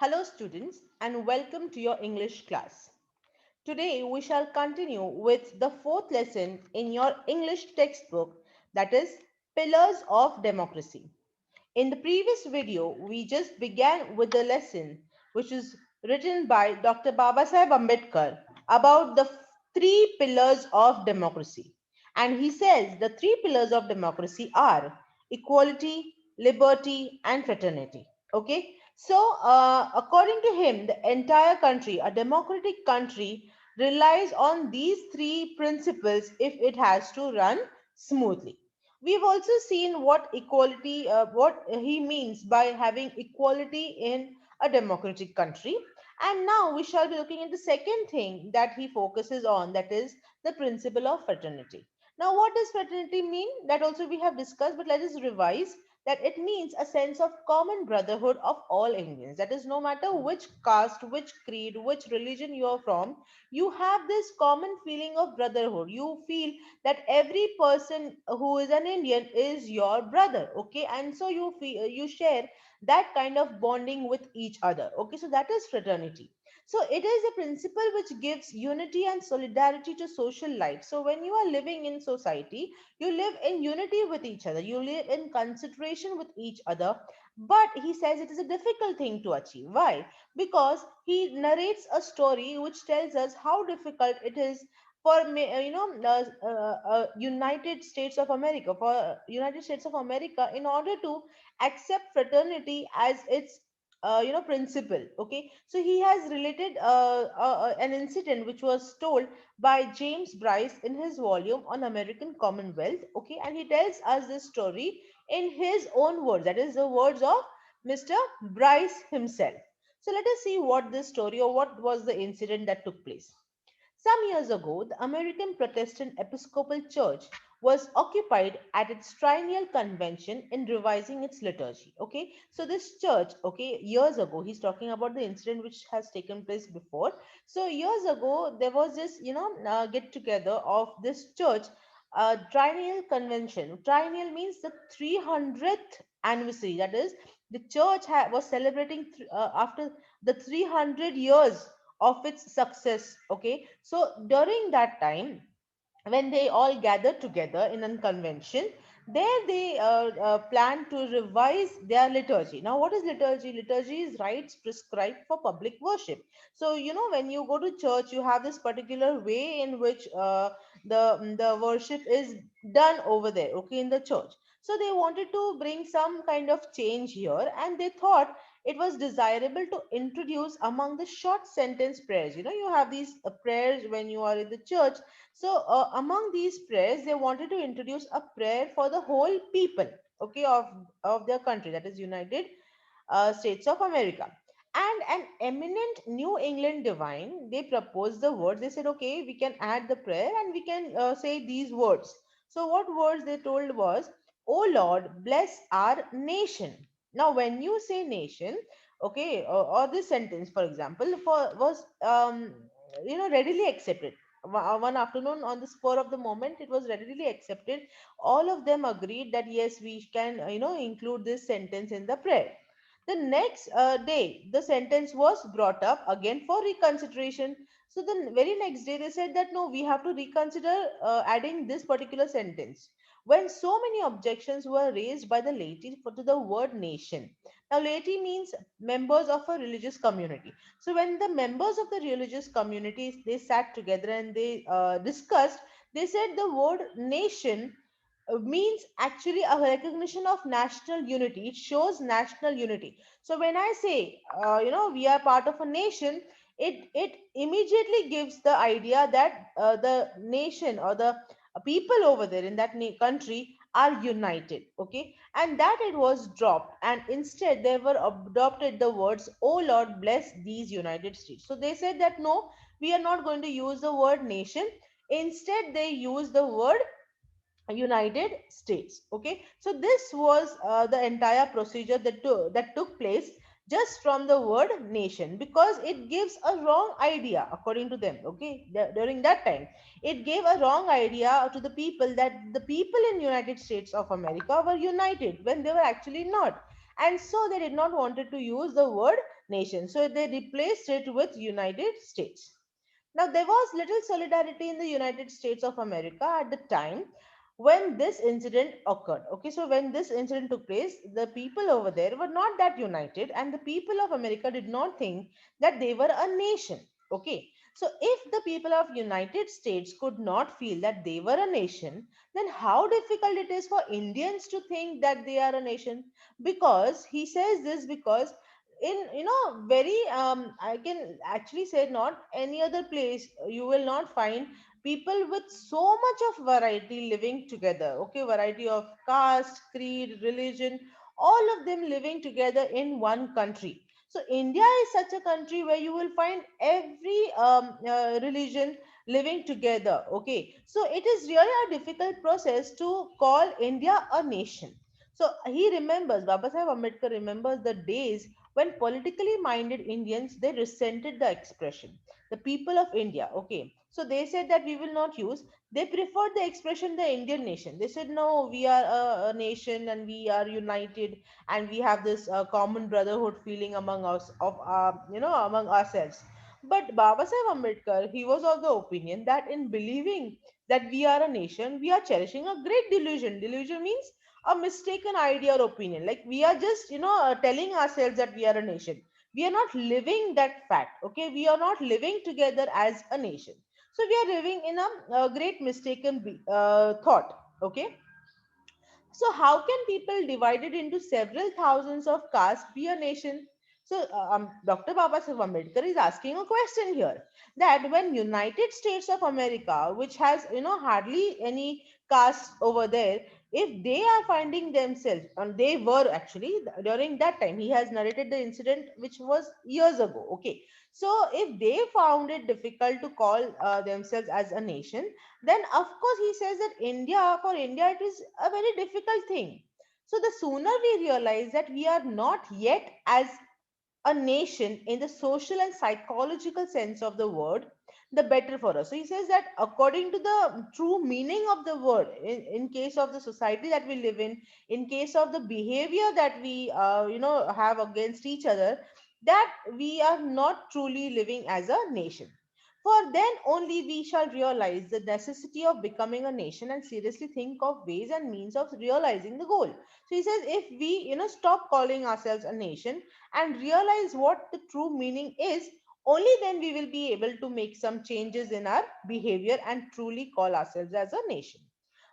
Hello, students, and welcome to your English class. Today, we shall continue with the fourth lesson in your English textbook, that is, Pillars of Democracy. In the previous video, we just began with the lesson which is written by Dr. Babasaheb Ambedkar about the three pillars of democracy. And he says the three pillars of democracy are equality, liberty, and fraternity. Okay, so according to him, the entire country, a democratic country, relies on these three principles if it has to run smoothly. We've also seen what he means by having equality in a democratic country. And now we shall be looking at the second thing that he focuses on, that is the principle of fraternity. Now, what does fraternity mean? That also we have discussed, but let us revise that it means a sense of common brotherhood of all Indians. That is, no matter which caste, which creed, which religion you are from, you have this common feeling of brotherhood. You feel that every person who is an Indian is your brother, okay, and so you share that kind of bonding with each other, okay. So that is fraternity. So it is a principle which gives unity and solidarity to social life. So when you are living in society, you live in unity with each other, you live in consideration with each other. But he says it is a difficult thing to achieve. Why? Because he narrates a story which tells us how difficult it is for United States of America, for United States of America, in order to accept fraternity as its principle. Okay, so he has related an incident which was told by James Bryce in his volume on American Commonwealth. Okay, and he tells us this story in his own words, that is the words of Mr. Bryce himself. So let us see what this story, or what was the incident that took place. Some years ago, the American Protestant Episcopal Church was occupied at its triennial convention in revising its liturgy. Okay, so this church, okay, years ago, he's talking about the incident which has taken place before. So years ago, there was this, get together of this church, triennial convention. Triennial means the 300th anniversary. That is, the church was celebrating after the 300 years of its success. Okay, so during that time, when they all gathered together in a convention, there they plan to revise their liturgy. Now, what is liturgy? Liturgy is rites prescribed for public worship. So when you go to church, you have this particular way in which the worship is done over there, okay, in the church. So they wanted to bring some kind of change here, and they thought it was desirable to introduce among the short sentence prayers. You have these prayers when you are in the church. So among these prayers, they wanted to introduce a prayer for the whole people, okay, of their country, that is United States of America. And an eminent New England divine, they proposed the words. They said, okay, we can add the prayer and we can say these words. So what words they told was, "Oh Lord, bless our nation." Now, when you say nation, okay, or this sentence, for example, was readily accepted. One afternoon, on the spur of the moment, it was readily accepted. All of them agreed that yes, we can include this sentence in the prayer. The next day, the sentence was brought up again for reconsideration. So the very next day, they said that no, we have to reconsider adding this particular sentence. When so many objections were raised by the laity to the word nation. Now, laity means members of a religious community. So when the members of the religious communities, they sat together and they discussed, they said the word nation means actually a recognition of national unity. It shows national unity. So when I say we are part of a nation, it immediately gives the idea that the nation, or the people over there in that country, are united. Okay, and that it was dropped, and instead they were adopted the words, "Oh Lord, bless these United States." So they said that no, we are not going to use the word nation. Instead, they use the word United States. Okay, so this was the entire procedure that took place just from the word nation, because it gives a wrong idea according to them. Okay, during that time, it gave a wrong idea to the people that the people in United States of America were united when they were actually not. and so they did not wanted to use the word nation, so they replaced it with United States. Now, there was little solidarity in the United States of America at the time when this incident occurred. Okay, so when this incident took place, the people over there were not that united, and the people of America did not think that they were a nation. Okay, so if the people of United States could not feel that they were a nation, then how difficult it is for Indians to think that they are a nation? Because he says this because in very I can actually say not any other place you will not find people with so much of variety living together. Okay, variety of caste, creed, religion, all of them living together in one country. So India is such a country where you will find every religion living together. Okay, so it is really a difficult process to call India a nation. So he remembers, Baba Sahib Ambedkar remembers the days when politically minded Indians they resented the expression, the people of India. Okay, so they said that we will not use. They preferred the expression the Indian nation. They said no, we are a nation and we are united and we have this common brotherhood feeling among us of among ourselves. But Baba Sahib Ambedkar, he was of the opinion that in believing that we are a nation, we are cherishing a great delusion. Delusion means a mistaken idea or opinion, like we are just telling ourselves that we are a nation. We are not living that fact. Okay, we are not living together as a nation. So we are living in a great mistaken thought. Okay, so how can people divided into several thousands of castes be a nation? So Dr. Baba Sahib Ambedkar is asking a question here, that when United States of America, which has hardly any castes over there, if they are finding themselves, and they were actually during that time, he has narrated the incident which was years ago. Okay, so if they found it difficult to call themselves as a nation, then of course he says that for India it is a very difficult thing. So the sooner we realize that we are not yet as a nation in the social and psychological sense of the word, the better for us. So he says that according to the true meaning of the word, in case of the society that we live in case of the behavior that we have against each other, that we are not truly living as a nation. For then only we shall realize the necessity of becoming a nation and seriously think of ways and means of realizing the goal. So he says if we stop calling ourselves a nation and realize what the true meaning is, only then we will be able to make some changes in our behavior and truly call ourselves as a nation.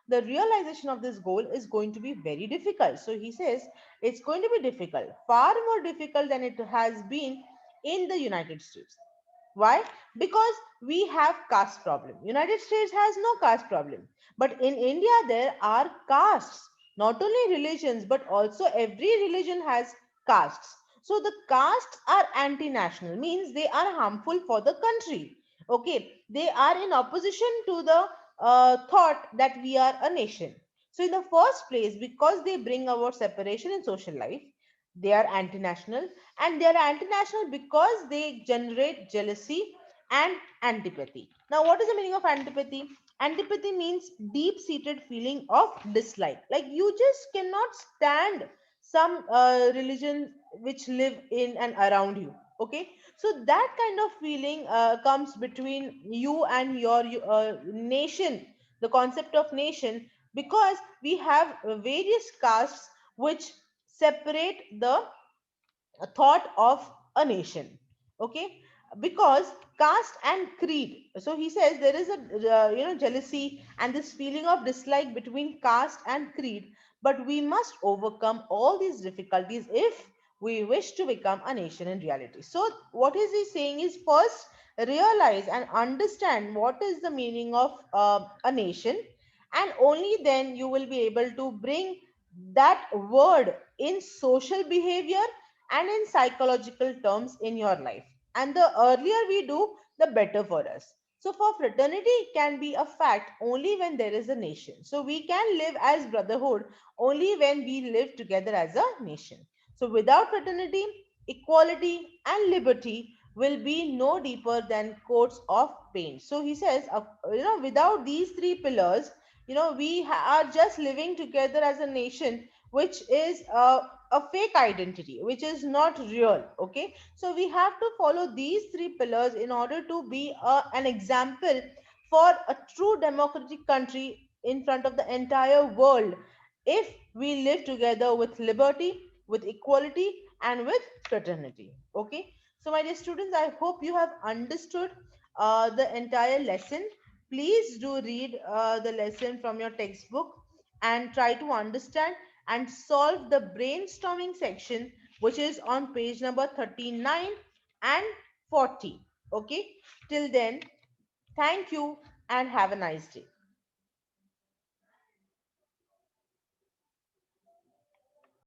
The realization of this goal is going to be very difficult. So he says it's going to be difficult, far more difficult than it has been in the United States. Why? Because we have caste problem. United States has no caste problem. But in India, there are castes. Not only religions, but also every religion has castes. So the castes are anti-national, means they are harmful for the country. Okay, they are in opposition to the thought that we are a nation. So in the first place, because they bring about separation in social life, they are anti-national, and they are anti-national because they generate jealousy and antipathy. Now, what is the meaning of antipathy? Antipathy means deep-seated feeling of dislike. Like you just cannot stand some religion which live in and around you. Okay, so that kind of feeling comes between you and your nation, the concept of nation, because we have various castes which separate the thought of a nation. Okay, because caste and creed, so he says there is a jealousy and this feeling of dislike between caste and creed, but we must overcome all these difficulties if we wish to become a nation in reality. So what is he saying is, first realize and understand what is the meaning of a nation, and only then you will be able to bring that word in social behavior and in psychological terms in your life. And the earlier we do, the better for us. So, for fraternity can be a fact only when there is a nation. So, we can live as brotherhood only when we live together as a nation. So, without fraternity, equality, and liberty will be no deeper than coats of paint. So, he says, without these three pillars, we are just living together as a nation, which is a fake identity which is not real. Okay, so we have to follow these three pillars in order to be an example for a true democratic country in front of the entire world, if we live together with liberty, with equality, and with fraternity. Okay, so my dear students, I hope you have understood the entire lesson. Please do read the lesson from your textbook and try to understand and solve the brainstorming section, which is on page number 39 and 40. Okay, till then, thank you and have a nice day.